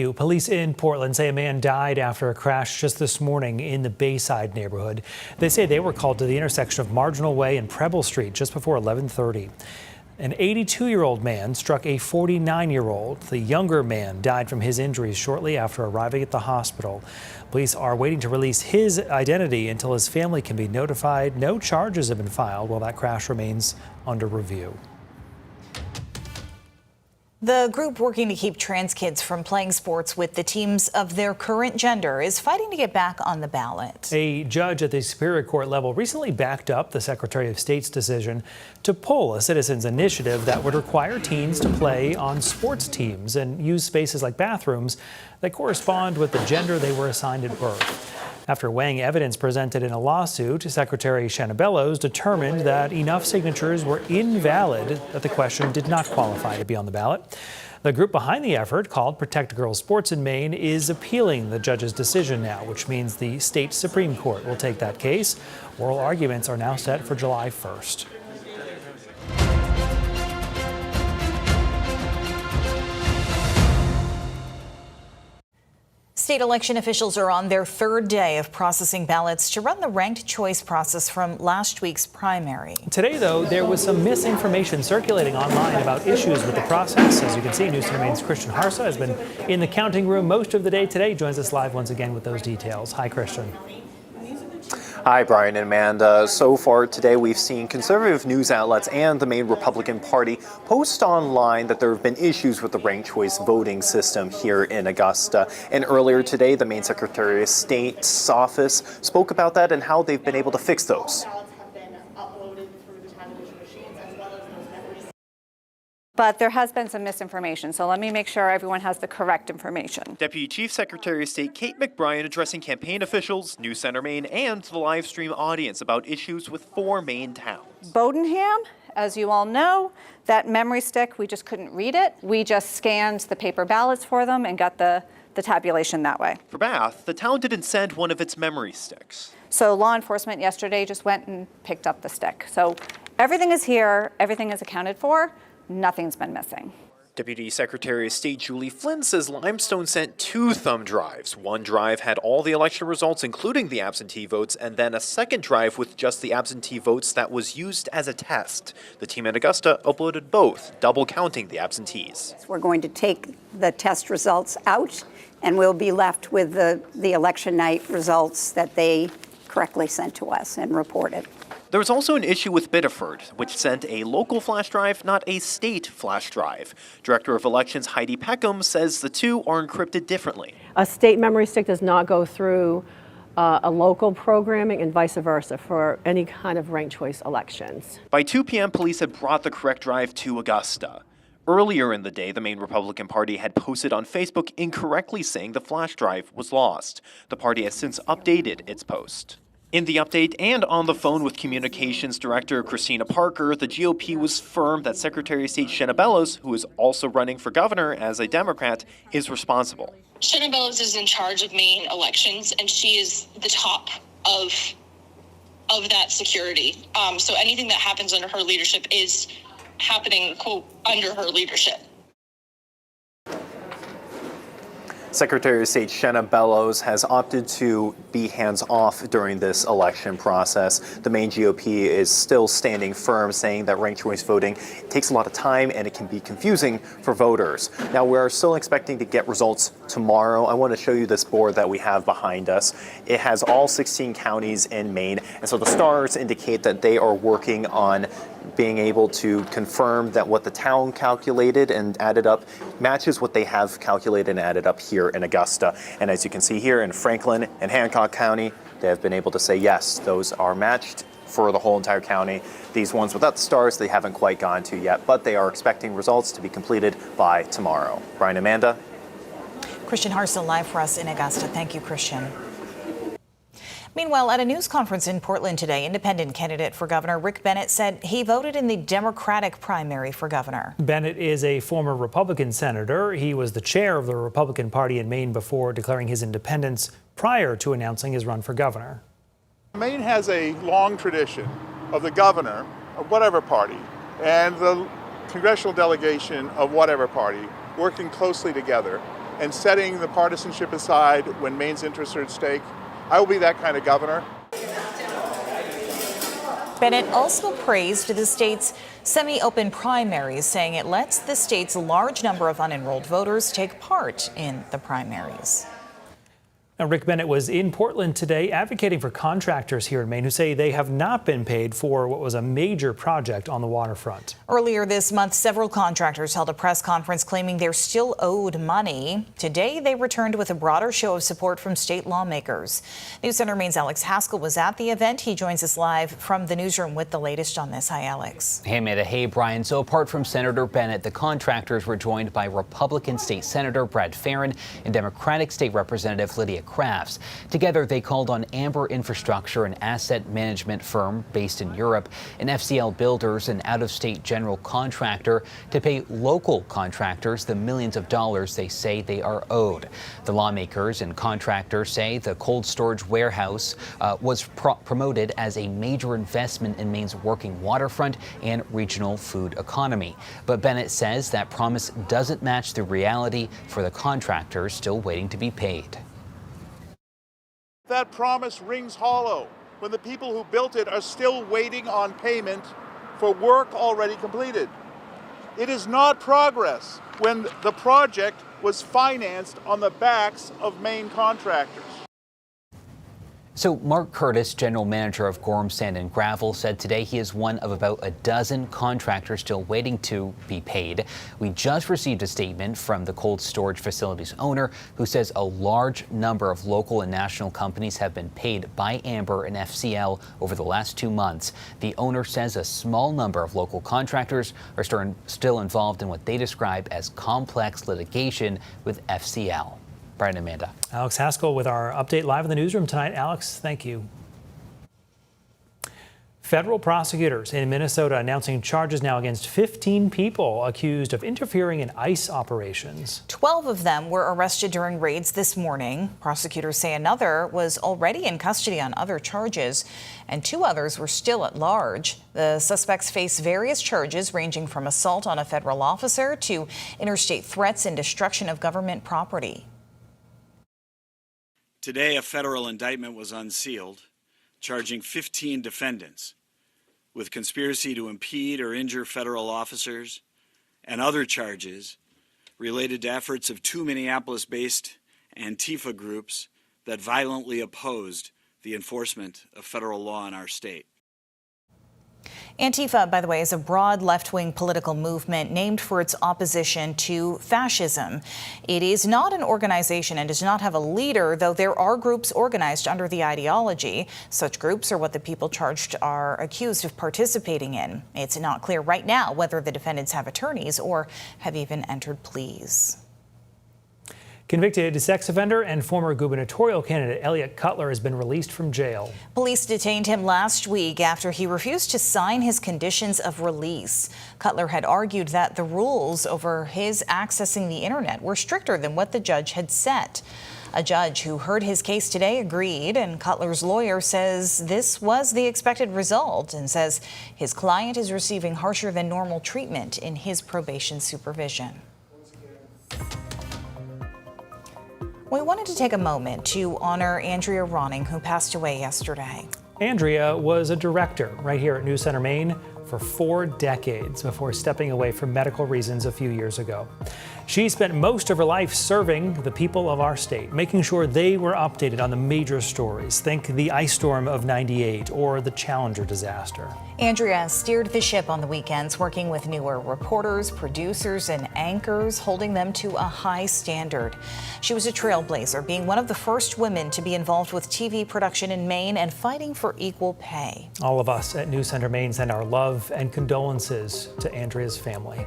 Police in Portland say a man died after a crash just this morning in the Bayside neighborhood. They say they were called to the intersection of Marginal Way and Preble Street just before 11:30. An 82-year-old man struck a 49-year-old. The younger man died from his injuries shortly after arriving at the hospital. Police are waiting to release his identity until his family can be notified. No charges have been filed while that crash remains under review. The group working to keep trans kids from playing sports with the teams of their current gender is fighting to get back on the ballot. A judge at the Superior Court level recently backed up the Secretary of State's decision to pull a citizens' initiative that would require teens to play on sports teams and use spaces like bathrooms that correspond with the gender they were assigned at birth. After weighing evidence presented in a lawsuit, Secretary Shanna Bellows determined that enough signatures were invalid that the question did not qualify to be on the ballot. The group behind the effort, called Protect Girls Sports in Maine, is appealing the judge's decision now, which means the state Supreme Court will take that case. Oral arguments are now set for July 1st. State election officials are on their third day of processing ballots to run the ranked choice process from last week's primary. Today, though, there was some misinformation circulating online about issues with the process. As you can see, News CENTER Maine's Christian Harsa has been in the counting room most of the day today. Joins us live once again with those details. Hi, Christian. Hi, Brian and Amanda. So far today, we've seen conservative news outlets and the Maine Republican Party post online that there have been issues with the ranked choice voting system here in Augusta. And earlier today, the Maine Secretary of State's office spoke about that and how they've been able to fix those. But there has been some misinformation, so let me make sure everyone has the correct information. Deputy Chief Secretary of State Kate McBrien addressing campaign officials, News CENTER Maine, and the live stream audience about issues with 4 Maine towns. Bodenham, as you all know, that memory stick, we just couldn't read it. We just scanned the paper ballots for them and got the tabulation that way. For Bath, the town didn't send one of its memory sticks. So law enforcement yesterday just went and picked up the stick. So everything is here, everything is accounted for. Nothing's been missing. Deputy Secretary of State Julie Flynn says Limestone sent 2 thumb drives. One drive had all the election results, including the absentee votes, and then a second drive with just the absentee votes that was used as a test. The team at Augusta uploaded both, double counting the absentees. We're going to take the test results out, and we'll be left with the election night results that they correctly sent to us and reported. There was also an issue with Biddeford, which sent a local flash drive, not a state flash drive. Director of Elections Heidi Peckham says the two are encrypted differently. A state memory stick does not go through a local programming and vice versa for any kind of ranked choice elections. By 2 p.m., police had brought the correct drive to Augusta. Earlier in the day, the Maine Republican Party had posted on Facebook incorrectly saying the flash drive was lost. The party has since updated its post. In the update and on the phone with Communications Director Christina Parker, the GOP was firm that Secretary of State Shanna Bellows, who is also running for governor as a Democrat, is responsible. Shanna Bellows is in charge of Maine elections, and she is the top of that security. So anything that happens under her leadership is happening, quote, under her leadership. Secretary of State Shanna Bellows has opted to be hands-off during this election process. The Maine GOP is still standing firm, saying that ranked choice voting takes a lot of time and it can be confusing for voters. Now, we're still expecting to get results tomorrow. I want to show you this board that we have behind us. It has all 16 counties in Maine, and so the stars indicate that they are working on being able to confirm that what the town calculated and added up matches what they have calculated and added up here in Augusta. And as you can see here in Franklin and Hancock County, they have been able to say, yes, those are matched for the whole entire county. These ones without the stars, they haven't quite gone to yet, but they are expecting results to be completed by tomorrow. Brian, Amanda? Christian Harsa live for us in Augusta. Thank you, Christian. Meanwhile, at a news conference in Portland today, independent candidate for governor Rick Bennett said he voted in the Democratic primary for governor. Bennett is a former Republican senator. He was the chair of the Republican Party in Maine before declaring his independence prior to announcing his run for governor. Maine has a long tradition of the governor of whatever party and the congressional delegation of whatever party working closely together and setting the partisanship aside when Maine's interests are at stake. I will be that kind of governor. Bennett also praised the state's semi-open primaries, saying it lets the state's large number of unenrolled voters take part in the primaries. Now, Rick Bennett was in Portland today advocating for contractors here in Maine who say they have not been paid for what was a major project on the waterfront. Earlier this month, several contractors held a press conference claiming they're still owed money. Today, they returned with a broader show of support from state lawmakers. News Center Maine's Alex Haskell was at the event. He joins us live from the newsroom with the latest on this. Hi, Alex. Hey, Amanda. Hey, Brian. So apart from Senator Bennett, the contractors were joined by Republican State Senator Brad Farron and Democratic State Representative Lydia Crafts. Together, they called on Amber Infrastructure, an asset management firm based in Europe, and FCL Builders, an out-of-state general contractor, to pay local contractors the millions of dollars they say they are owed. The lawmakers and contractors say the cold storage warehouse was promoted as a major investment in Maine's working waterfront and regional food economy. But Bennett says that promise doesn't match the reality for the contractors still waiting to be paid. That promise rings hollow when the people who built it are still waiting on payment for work already completed. It is not progress when the project was financed on the backs of Maine contractors. So Mark Curtis, general manager of Gorham Sand and Gravel, said today he is one of about a dozen contractors still waiting to be paid. We just received a statement from the cold storage facility's owner, who says a large number of local and national companies have been paid by Amber and FCL over the last 2 months. The owner says a small number of local contractors are still involved in what they describe as complex litigation with FCL. Brian and Amanda. Alex Haskell with our update live in the newsroom tonight. Alex, thank you. Federal prosecutors in Minnesota announcing charges now against 15 people accused of interfering in ICE operations. 12 of them were arrested during raids this morning. Prosecutors say another was already in custody on other charges, and 2 others were still at large. The suspects face various charges ranging from assault on a federal officer to interstate threats and destruction of government property. Today, a federal indictment was unsealed, charging 15 defendants with conspiracy to impede or injure federal officers and other charges related to efforts of 2 Minneapolis-based Antifa groups that violently opposed the enforcement of federal law in our state. Antifa, by the way, is a broad left-wing political movement named for its opposition to fascism. It is not an organization and does not have a leader, though there are groups organized under the ideology. Such groups are what the people charged are accused of participating in. It's not clear right now whether the defendants have attorneys or have even entered pleas. Convicted sex offender and former gubernatorial candidate Elliot Cutler has been released from jail. Police detained him last week after he refused to sign his conditions of release. Cutler had argued that the rules over his accessing the internet were stricter than what the judge had set. A judge who heard his case today agreed, and Cutler's lawyer says this was the expected result and says his client is receiving harsher than normal treatment in his probation supervision. We wanted to take a moment to honor Andrea Ronning, who passed away yesterday. Andrea was a director right here at News Center Maine for 4 decades before stepping away for medical reasons a few years ago. She spent most of her life serving the people of our state, making sure they were updated on the major stories. Think the ice storm of '98 or the Challenger disaster. Andrea steered the ship on the weekends, working with newer reporters, producers, and anchors, holding them to a high standard. She was a trailblazer, being one of the first women to be involved with TV production in Maine and fighting for equal pay. All of us at News Center Maine send our love and condolences to Andrea's family.